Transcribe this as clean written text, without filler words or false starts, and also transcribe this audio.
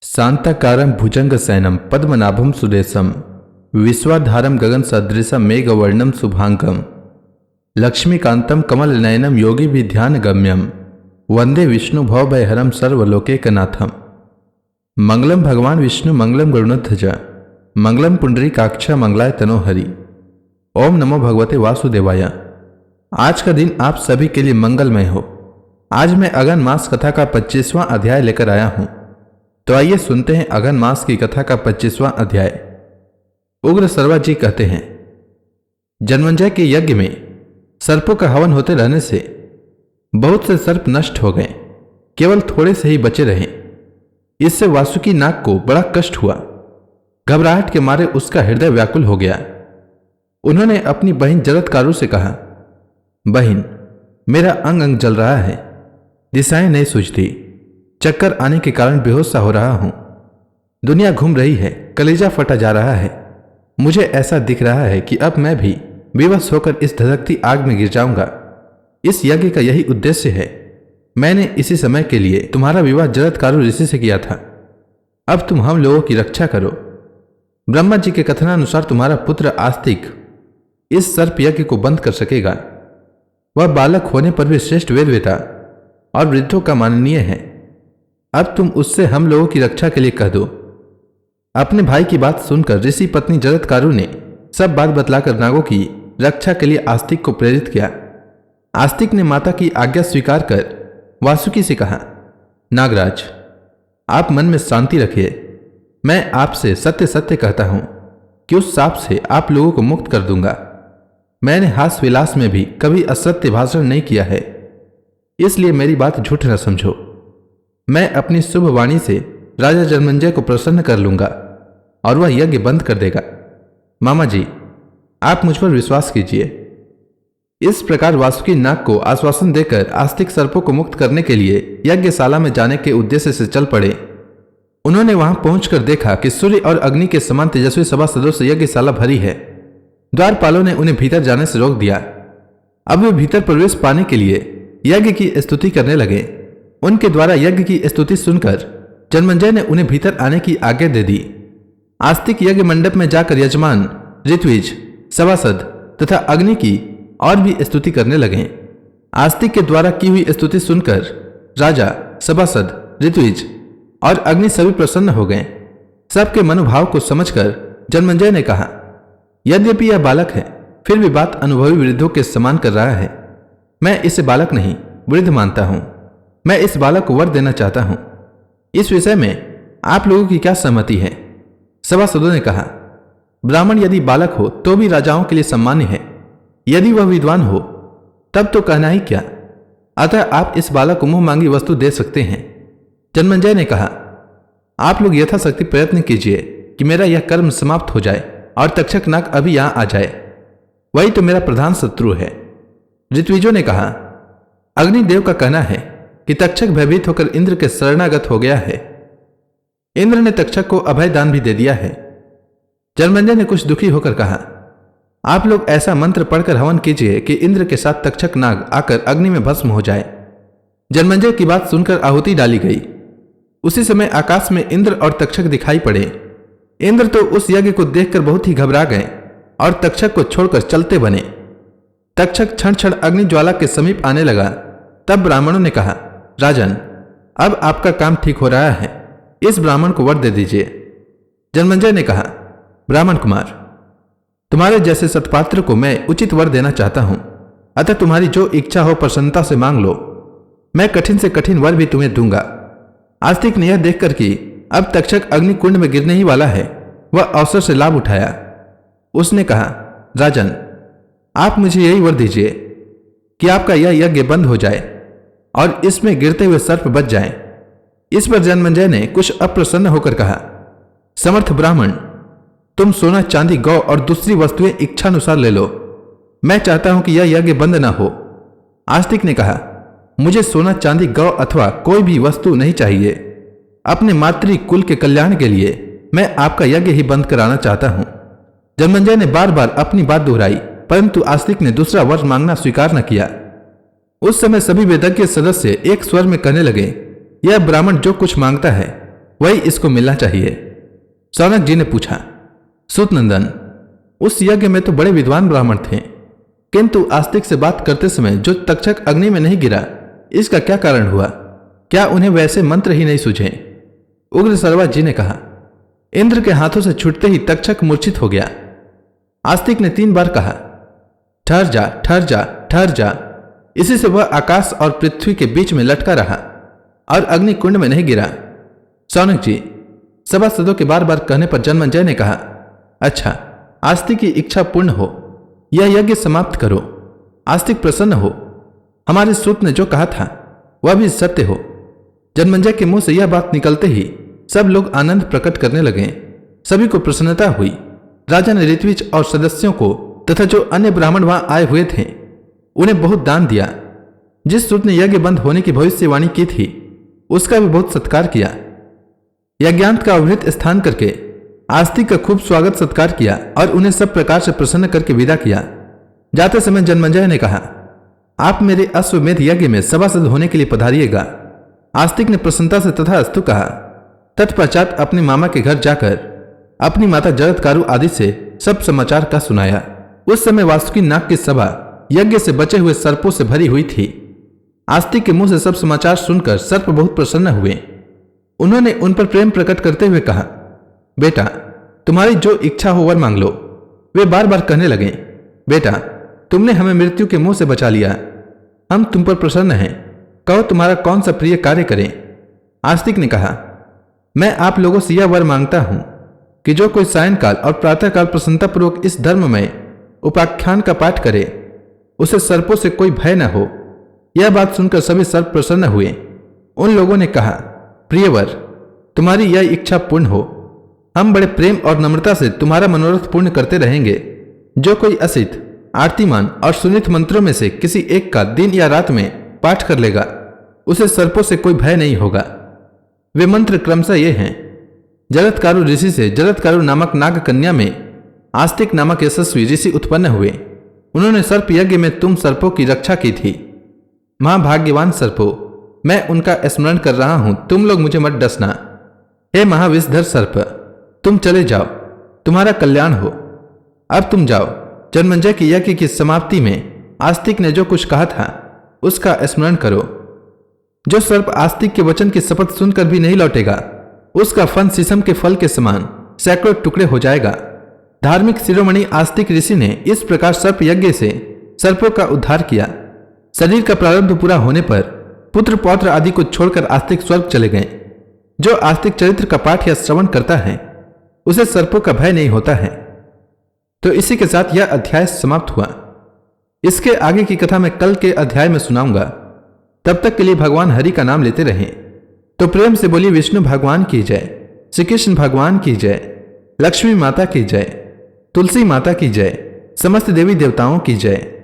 शांताकारं भुजंगशयनं पद्मनाभं सुरेशं विश्वाधारं गगनसदृशं मेघवर्णं शुभांगं लक्ष्मीकान्तं कमलनयनं योगिभिर्ध्यानगम्यं वंदे विष्णु भवभयहरं सर्वलोकैकनाथम्। मंगलम भगवान विष्णु मंगलम गरुड़ध्वज मंगलम पुंडरीकाक्ष मंगलाय तनोहरि। ओम नमो भगवते वासुदेवाय। आज का दिन आप सभी के लिए मंगलमय हो। आज मैं अगन मास कथा का 25वां अध्याय लेकर आया हूं। तो आइए सुनते हैं अगन मास की कथा का 25वां अध्याय। उग्र सर्वा जी कहते हैं, जन्मंजय के यज्ञ में सर्पों का हवन होते रहने से बहुत से सर्प नष्ट हो गए, केवल थोड़े से ही बचे रहे। इससे वासुकी नाग को बड़ा कष्ट हुआ। घबराहट के मारे उसका हृदय व्याकुल हो गया। उन्होंने अपनी बहन जरत्कारु से कहा, बहन, मेरा अंग अंग जल रहा है, दिशाएं नहीं सूझती, चक्कर आने के कारण बेहोश सा हो रहा हूं, दुनिया घूम रही है, कलेजा फटा जा रहा है। मुझे ऐसा दिख रहा है कि अब मैं भी विवश होकर इस धधकती आग में गिर जाऊंगा। इस यज्ञ का यही उद्देश्य है। मैंने इसी समय के लिए तुम्हारा विवाह जरत्कारु ऋषि से किया था। अब तुम हम लोगों की रक्षा करो। ब्रह्मा जी के कथनानुसार तुम्हारा पुत्र आस्तिक इस सर्प यज्ञ को बंद कर सकेगा। वह बालक होने पर भी श्रेष्ठ वेदवेता और वृद्धों का माननीय है। अब तुम उससे हम लोगों की रक्षा के लिए कह दो। अपने भाई की बात सुनकर ऋषि पत्नी जरत्कारु ने सब बात बतलाकर नागों की रक्षा के लिए आस्तिक को प्रेरित किया। आस्तिक ने माता की आज्ञा स्वीकार कर वासुकी से कहा, नागराज, आप मन में शांति रखिए। मैं आपसे सत्य सत्य कहता हूं कि उस सांप से आप लोगों को मुक्त कर दूंगा। मैंने हास विलास में भी कभी असत्य भाषण नहीं किया है, इसलिए मेरी बात झूठ न समझो। मैं अपनी शुभ वाणी से राजा जन्मंजय को प्रसन्न कर लूंगा और वह यज्ञ बंद कर देगा। मामा जी, आप मुझ पर विश्वास कीजिए। इस प्रकार वासुकी नाग को आश्वासन देकर आस्तिक सर्पों को मुक्त करने के लिए यज्ञशाला में जाने के उद्देश्य से चल पड़े। उन्होंने वहां पहुंचकर देखा कि सूर्य और अग्नि के समान तेजस्वी सभासदों से यज्ञशाला भरी है। द्वारपालों ने उन्हें भीतर जाने से रोक दिया। अब वे भीतर प्रवेश पाने के लिए यज्ञ की स्तुति करने लगे। उनके द्वारा यज्ञ की स्तुति सुनकर जन्मंजय ने उन्हें भीतर आने की आज्ञा दे दी। आस्तिक यज्ञ मंडप में जाकर यजमान, ऋत्विज, सभासद तथा अग्नि की और भी स्तुति करने लगे। आस्तिक के द्वारा की हुई स्तुति सुनकर राजा, सभासद, ऋत्विज और अग्नि सभी प्रसन्न हो गए। सबके मनोभाव को समझकर जन्मंजय ने कहा, यद्यपि यह बालक है, फिर भी बात अनुभवी वृद्धों के समान कर रहा है। मैं इसे बालक नहीं, वृद्ध मानता हूं। मैं इस बालक को वर देना चाहता हूं। इस विषय में आप लोगों की क्या सहमति है? सभासदों ने कहा, ब्राह्मण यदि बालक हो तो भी राजाओं के लिए सम्मान्य है। यदि वह विद्वान हो तब तो कहना ही क्या। अतः आप इस बालक को मुंह मांगी वस्तु दे सकते हैं। जन्मंजय ने कहा, आप लोग यथाशक्ति प्रयत्न कीजिए कि मेरा यह कर्म समाप्त हो जाए और तक्षक नाग अभी यहां आ जाए। वही तो मेरा प्रधान शत्रु है। ऋत्विजों ने कहा, अग्निदेव का कहना है कि तक्षक भयभीत होकर इंद्र के शरणागत हो गया है। इंद्र ने तक्षक को अभय दान भी दे दिया है। जन्मंजय ने कुछ दुखी होकर कहा, आप लोग ऐसा मंत्र पढ़कर हवन कीजिए कि इंद्र के साथ तक्षक नाग आकर अग्नि में भस्म हो जाए। जन्मंजय की बात सुनकर आहुति डाली गई। उसी समय आकाश में इंद्र और तक्षक दिखाई पड़े। इंद्र तो उस यज्ञ को देखकर बहुत ही घबरा गए और तक्षक को छोड़कर चलते बने। तक्षक क्षण क्षण अग्नि ज्वाला के समीप आने लगा। तब ब्राह्मणों ने कहा, राजन, अब आपका काम ठीक हो रहा है, इस ब्राह्मण को वर दे दीजिए। जन्मंजय ने कहा, ब्राह्मण कुमार, तुम्हारे जैसे सत्पात्र को मैं उचित वर देना चाहता हूं, अतः तुम्हारी जो इच्छा हो प्रसन्नता से मांग लो। मैं कठिन से कठिन वर भी तुम्हें दूंगा। आस्तिक ने यह देखकर कि अब तक्षक अग्नि कुंड में गिरने ही वाला है, वह अवसर से लाभ उठाया। उसने कहा, राजन, आप मुझे यही वर दीजिए कि आपका यह यज्ञ बंद हो जाए और इसमें गिरते हुए सर्प बच जाएं। इस पर जन्मंजय ने कुछ अप्रसन्न होकर कहा, समर्थ ब्राह्मण, तुम सोना, चांदी, गौ और दूसरी वस्तुएं इच्छानुसार ले लो। मैं चाहता हूं कि यह यज्ञ बंद न हो। आस्तिक ने कहा, मुझे सोना, चांदी, गौ अथवा कोई भी वस्तु नहीं चाहिए। अपने मातृ कुल के कल्याण के लिए मैं आपका यज्ञ ही बंद कराना चाहता हूं। जन्मंजय ने बार बार अपनी बात दोहराई, परंतु आस्तिक ने दूसरा वर मांगना स्वीकार न किया। उस समय सभी वेदज्ञ सदस्य एक स्वर में कहने लगे, यह ब्राह्मण जो कुछ मांगता है वही इसको मिलना चाहिए। शौनक जी ने पूछा, सूत नंदन, उस यज्ञ में तो बड़े विद्वान ब्राह्मण थे, किंतु आस्तिक से बात करते समय जो तक्षक अग्नि में नहीं गिरा, इसका क्या कारण हुआ? क्या उन्हें वैसे मंत्र ही नहीं सूझे? उग्र सर्वा जी ने कहा, इंद्र के हाथों से छूटते ही तक्षक मूर्छित हो गया। आस्तिक ने 3 बार कहा, ठहर जा, ठहर जा, ठहर जा। इसी से वह आकाश और पृथ्वी के बीच में लटका रहा और अग्नि कुंड में नहीं गिरा। शौनक जी, सभासदों के बार बार कहने पर जन्मेजय ने कहा, अच्छा, आस्तिक की इच्छा पूर्ण हो, यह यज्ञ समाप्त करो, आस्तिक प्रसन्न हो। हमारे सूत ने जो कहा था वह भी सत्य हो। जन्मेजय के मुंह से यह बात निकलते ही सब लोग आनंद प्रकट करने लगे। सभी को प्रसन्नता हुई। राजा ने ऋत्विज और सदस्यों को तथा जो अन्य ब्राह्मण वहां आए हुए थे उन्हें बहुत दान दिया। जिस सूत ने यज्ञ बंद होने की भविष्यवाणी की थी उसका भी बहुत सत्कार किया। यज्ञांत का अवृत स्थान करके आस्तिक का खूब स्वागत सत्कार किया और उन्हें सब प्रकार से प्रसन्न करके विदा किया। जाते समय जन्मेजय ने कहा, आप मेरे अश्वमेध यज्ञ में सभासद होने के लिए पधारिएगा। आस्तिक ने प्रसन्नता से तथास्तु कहा। तत्पश्चात अपने मामा के घर जाकर अपनी माता जगतकारु आदि से सब समाचार का सुनाया। उस समय वासुकी नाग की सभा यज्ञ से बचे हुए सर्पों से भरी हुई थी। आस्तिक के मुंह से सब समाचार सुनकर सर्प बहुत प्रसन्न हुए। उन्होंने उन पर प्रेम प्रकट करते हुए कहा, बेटा, तुम्हारी जो इच्छा हो वर मांग लो। वे बार बार कहने लगे, बेटा, तुमने हमें मृत्यु के मुंह से बचा लिया, हम तुम पर प्रसन्न हैं, कहो तुम्हारा कौन सा प्रिय कार्य करें। आस्तिक ने कहा, मैं आप लोगों से यह वर मांगता हूं कि जो कोई सायंकाल और प्रातःकाल प्रसन्नतापूर्वक इस धर्म में उपाख्यान का पाठ करे उसे सर्पों से कोई भय न हो। यह बात सुनकर सभी सर्प प्रसन्न हुए। उन लोगों ने कहा, प्रियवर, तुम्हारी यह इच्छा पूर्ण हो। हम बड़े प्रेम और नम्रता से तुम्हारा मनोरथ पूर्ण करते रहेंगे। जो कोई असित, आरतीमान और सुनित मंत्रों में से किसी एक का दिन या रात में पाठ कर लेगा उसे सर्पों से कोई भय नहीं होगा। वे मंत्र क्रमशः ये हैं। जरत्कारु ऋषि से जरत्कारु नामक नाग कन्या में आस्तिक नामक यशस्वी ऋषि उत्पन्न हुए। उन्होंने सर्प यज्ञ में तुम सर्पों की रक्षा की थी। महाभाग्यवान सर्पों, मैं उनका स्मरण कर रहा हूं, तुम लोग मुझे मत डसना। हे महाविषधर सर्प, तुम चले जाओ, तुम्हारा कल्याण हो। अब तुम जाओ। जन्मेजय की यज्ञ की समाप्ति में आस्तिक ने जो कुछ कहा था उसका स्मरण करो। जो सर्प आस्तिक के वचन की शपथ सुनकर भी नहीं लौटेगा उसका फन शीशम के फल के समान सैकड़ों टुकड़े हो जाएगा। धार्मिक शिरोमणि आस्तिक ऋषि ने इस प्रकार सर्प यज्ञ से सर्पों का उद्धार किया। शरीर का प्रारब्ध पूरा होने पर पुत्र पौत्र आदि को छोड़कर आस्तिक स्वर्ग चले गए। जो आस्तिक चरित्र का पाठ या श्रवण करता है उसे सर्पों का भय नहीं होता है। तो इसी के साथ यह अध्याय समाप्त हुआ। इसके आगे की कथा मैं कल के अध्याय में सुनाऊंगा। तब तक के लिए भगवान हरि का नाम लेते रहें। तो प्रेम से बोलिए विष्णु भगवान की जय, श्री कृष्ण भगवान की जय, लक्ष्मी माता की जय, तुलसी माता की जय, समस्त देवी देवताओं की जय।